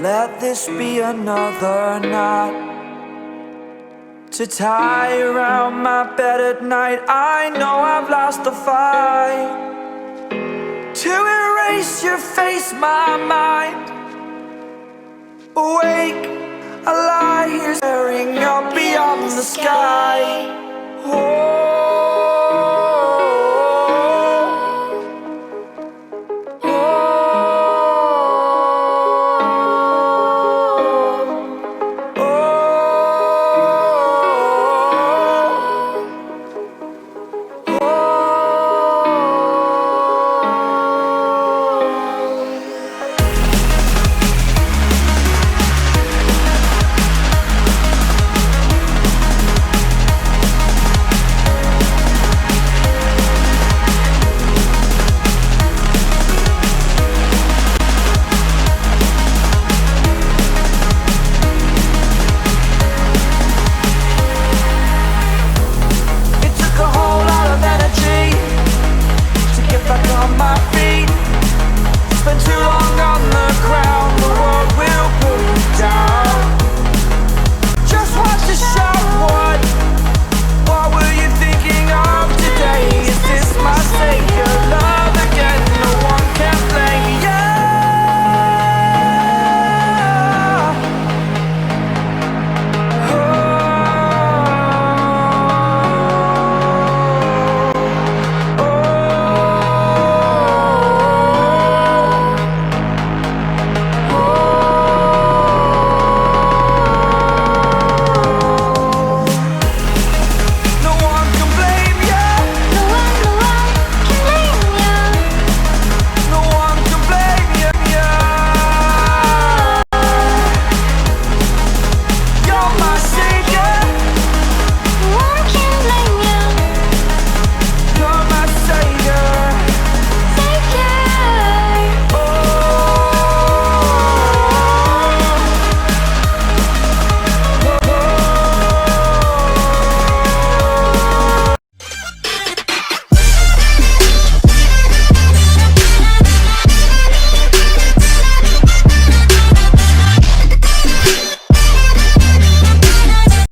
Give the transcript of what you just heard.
Let this be another knot to tie around my bed at night. I know I've lost the fight to erase your face, my mind. Awake, I lie here staring up beyond the sky. Oh, back on my feet.